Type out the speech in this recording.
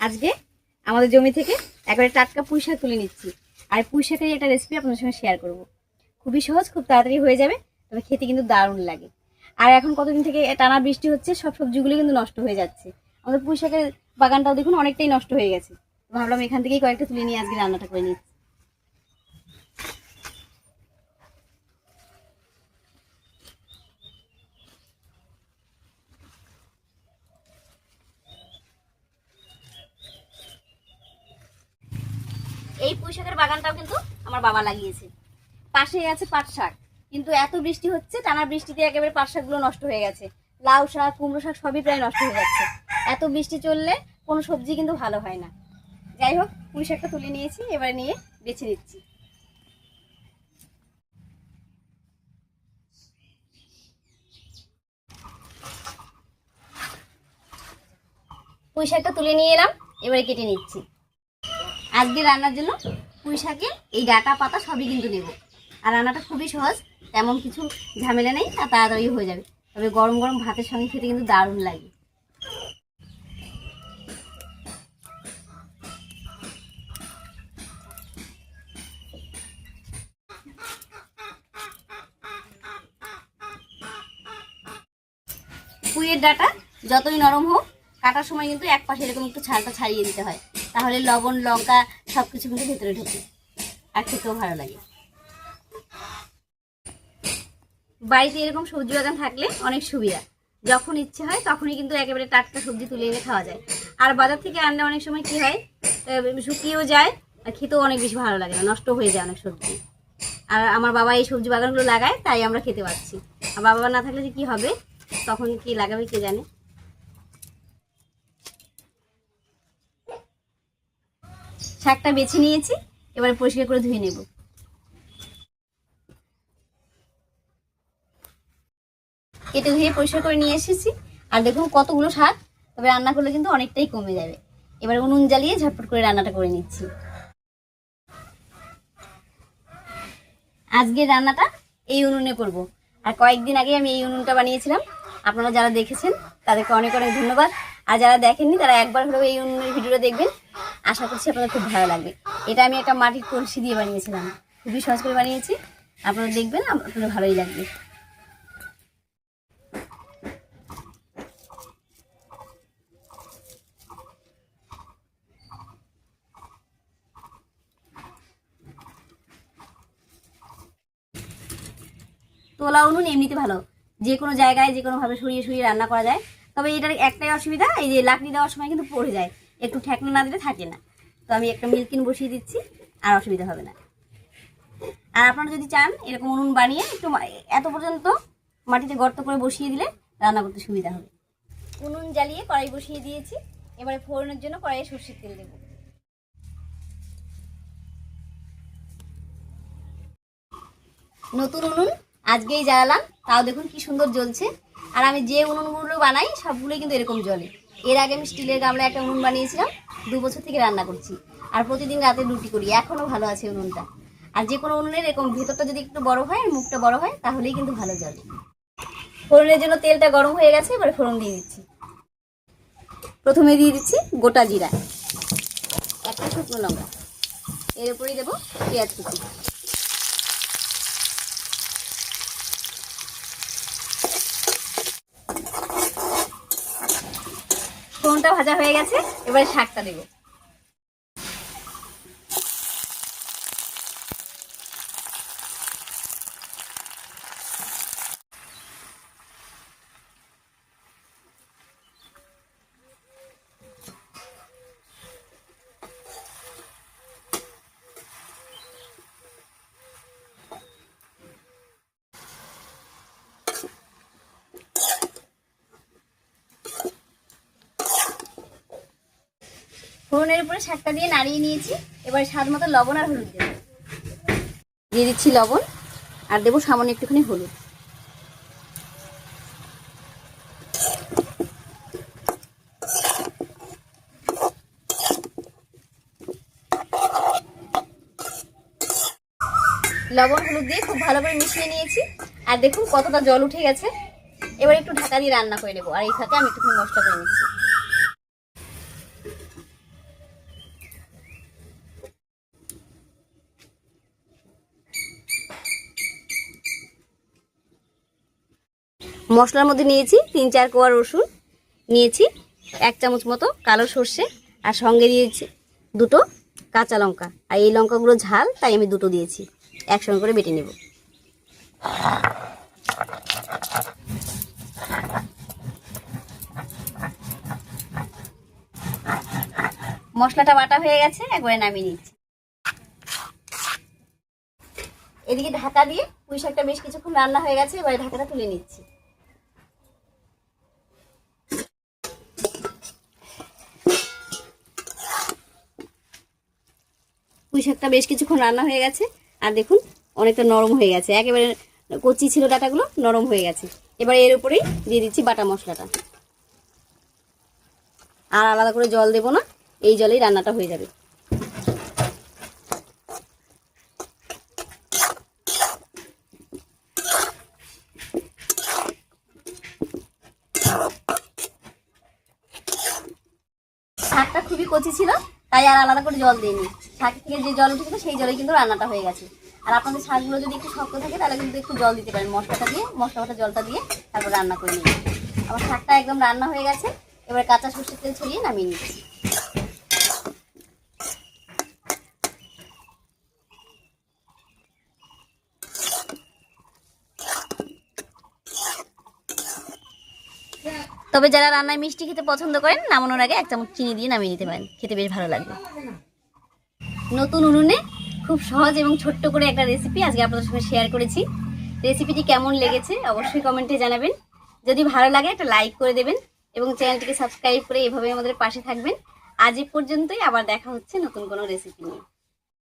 আজকে আমাদের জমি থেকে একবারে টাটকা পুঁই শাক তুলে নিচ্ছি। আর পুঁই শাকের একটা রেসিপি আপনাদের সঙ্গে শেয়ার করব। খুবই সহজ, খুব তাড়াতাড়ি হয়ে যাবে, তবে খেতে কিন্তু দারুণ লাগে। আর এখন কতদিন থেকে টানা বৃষ্টি হচ্ছে, সব সবজিগুলো কিন্তু নষ্ট হয়ে যাচ্ছে। আমাদের পুঁই শাকের বাগানটাও দেখুন অনেকটাই নষ্ট হয়ে গেছে। ভাবলাম এখান থেকেই কয়েকটা তুলে নিয়ে আজকে রান্নাটা করে নিচ্ছি। এই পুঁই শাকের বাগানটাও কিন্তু আমার বাবা লাগিয়েছে। পাশেই আছে পাট শাক, কিন্তু এত বৃষ্টি হচ্ছে, টানা বৃষ্টিতে একেবারে পাট শাকগুলো নষ্ট হয়ে গেছে। লাউ শাক, কুমড়ো শাক সবই প্রায় নষ্ট হয়ে যাচ্ছে। এত বৃষ্টি চললে কোনো সবজি কিন্তু ভালো হয় না। যাই হোক, পুঁই শাকটা তুলে নিয়েছি, এবারে নিয়ে বেছে দিচ্ছি। পুঁই শাকটা তুলে নিয়ে এলাম, এবারে কেটে নিচ্ছি। আজকে রান্নার জন্য পুঁই শাকে এই ডাঁটা পাতা সবই কিন্তু নেব। আর রান্নাটা খুবই সহজ, তেমন কিছু ঝামেলা নেই, আর তাড়াতাড়ি হয়ে যাবে। তবে গরম গরম ভাতের সঙ্গে খেতে কিন্তু দারুণ লাগে। পুঁইয়ের ডাঁটা যতই নরম হোক, কাটার সময় কিন্তু এক পাশে এরকম একটু ছালটা ছাড়িয়ে দিতে হয়, তাহলে লবণ লঙ্কা সবকিছু কিন্তু ভেতরে ঢোকে আর খেতেও ভালো লাগে। বাড়িতে এরকম সবজি বাগান থাকলে অনেক সুবিধা, যখন ইচ্ছে হয় তখনই কিন্তু একেবারে টাটকা সবজি তুলে এনে খাওয়া যায়। আর বাজার থেকে আনলে অনেক সময় কি হয়, শুকিয়েও যায় আর খেতেও অনেক বেশি ভালো লাগে না, নষ্ট হয়ে যায় অনেক সবজি। আর আমার বাবা এই সবজি বাগানগুলো লাগায়, তাই আমরা খেতে পাচ্ছি। আর বাবা না থাকলে যে কি হবে, তখন কি লাগাবে কে জানে। শাকটা বেছে নিয়েছি, এবারে পরিষ্কার করে ধুয়ে নেব। কেটে ধুয়ে পরিষ্কার করে নিয়ে এসেছি। আর দেখুন কতগুলো শাক, তবে রান্না করলে কিন্তু অনেকটাই কমে যাবে। এবার উনুন জ্বালিয়ে ঝটপট করে রান্নাটা করে নিচ্ছি। আজকের রান্নাটা এই উনুনে করব। আর কয়েকদিন আগে আমি এই উনুনটা বানিয়েছিলাম, আপনারা যারা দেখেছেন তাদেরকে অনেক অনেক ধন্যবাদ। আর যারা দেখেননি তারা একবার হলেও এই উনুনের ভিডিওটা দেখবেন, আশা করছি আপনাদের খুব ভালো লাগবে। এটা আমি একটা মাটির কলসি দিয়ে বানিয়েছিলাম, খুবই সহজ করে বানিয়েছি। আপনারা দেখবেন, আপনাদের ভালোই লাগবে। তোলা উনুন এমনিতে ভালো, যে কোনো জায়গায় যে কোনোভাবে সরিয়ে সরিয়ে রান্না করা যায়। তবে এটার একটাই অসুবিধা, এই যে লাকড়ি দেওয়ার সময় কিন্তু পড়ে যায়, একটু ঠেকনা না দিলে থাকে না। তো আমি একটা মিল্কিন বসিয়ে দিচ্ছি, আর অসুবিধা হবে না। আর আপনারা যদি চান এরকম উনুন বানিয়ে একটু এত পর্যন্ত মাটিতে গর্ত করে বসিয়ে দিলে রান্না করতে সুবিধা হবে। উনুন জ্বালিয়ে কড়াই বসিয়ে দিয়েছি, এবারে ফোড়নের জন্য কড়াইয়ে সরষের তেল দেবো। নতুন উনুন আজকেই জ্বালালাম, তাও দেখুন কি সুন্দর জ্বলছে। আর আমি যে উনুনগুলো বানাই সবগুলোই কিন্তু এরকম জ্বলে। এর আগে আমি স্টিলের গামলায় একটা উনুন বানিয়েছিলাম, 2 বছর থেকে রান্না করছি, আর প্রতিদিন রাতে রুটি করি, এখনো ভালো আছে উনুনটা। আর যে কোনো উনুনের এরকম ভেতরটা যদি একটু বড় হয়, মুখটা বড় হয়, তাহলেই কিন্তু ভালো জ্বলে। ফোড়নের জন্য তেলটা গরম হয়ে গেছে, এবারে ফোড়ন দিয়ে দিচ্ছি। প্রথমে দিয়ে দিচ্ছি গোটা জিরা, একটা শুকনো লঙ্কা, এর উপরেই দেবো পেঁয়াজ কুচি। ফোড়নটা ভাজা হয়ে গেছে, এবারে শাকটা দেবো। ফোড়নের উপরে শাকটা দিয়ে নাড়িয়ে নিয়েছি, এবারে স্বাদ মতো লবণ আর হলুদ দেবো। দিয়ে দিচ্ছি লবণ, আর দেবো সামান্য একটুখানি হলুদ। লবণ হলুদ দিয়ে খুব ভালো করে মিশিয়ে নিয়েছি, আর দেখুন কতটা জল উঠে গেছে। এবার একটু ঢাকা দিয়ে রান্না করে নেবো, আর এই ফাঁকে আমি একটুখানি মশলা করে নিচ্ছি। মশলার মধ্যে নিয়েছি 3-4 কোয়া রসুন, নিয়েছি 1 চামচ মতো কালো সর্ষে, আর সঙ্গে দিয়েছি 2টো কাঁচা লঙ্কা। আর এই লঙ্কাগুলো ঝাল, তাই আমি 2টো দিয়েছি। একসঙ্গে করে বেটে নেব। মশলাটা বাটা হয়ে গেছে, একবারে নামিয়ে নিচ্ছি। এদিকে ঢাকা দিয়ে পুঁই শাকটা বেশ কিছুক্ষণ রান্না হয়ে গেছে, এবারে ঢাকাটা তুলে নিচ্ছি। পুঁই শাকটা বেশ কিছুক্ষণ রান্না হয়ে গেছে, আর দেখুন অনেকটা নরম হয়ে গেছে, একেবারে কচি ছিল ডাটাগুলো, নরম হয়ে গেছে। এবার এর উপরেই দিয়ে দিচ্ছি বাটা মশলাটা। আর আলাদা করে জল দেব না, এই জলেই রান্নাটা হয়ে যাবে। শাকটা খুবই কচি ছিল, তাই আর আলাদা করে জল দিইনি। শাক থেকে যে জল উঠেছিল সেই জলেই কিন্তু রান্নাটা হয়ে গেছে। আর আপনাদের শাকগুলো যদি একটু শক্ত থাকে তাহলে কিন্তু একটু জল দিতে পারেন, মশলাটা দিয়ে, মশলা বাটা জলটা দিয়ে তারপর রান্না করে নিন। আমার শাকটা একদম রান্না হয়ে গেছে, এবার কাঁচা সরষের তেল ছড়িয়ে নামিয়ে নিচ্ছি। তবে যারা রান্নায় মিষ্টি খেতে পছন্দ করেন, নামানোর আগে 1 চামচ চিনি দিয়ে নামিয়ে নিতে পারেন, খেতে বেশ ভালো লাগবে। নতুন উনুনে খুব সহজ এবং ছোট্ট করে একটা রেসিপি আজকে আপনাদের সঙ্গে শেয়ার করেছি। রেসিপিটি কেমন লেগেছে অবশ্যই কমেন্টে জানাবেন। যদি ভালো লাগে একটা লাইক করে দেবেন এবং চ্যানেলটিকে সাবস্ক্রাইব করে এভাবে আমাদের পাশে থাকবেন। আজ এই পর্যন্তই, আবার দেখা হচ্ছে নতুন কোনো রেসিপি নিয়ে।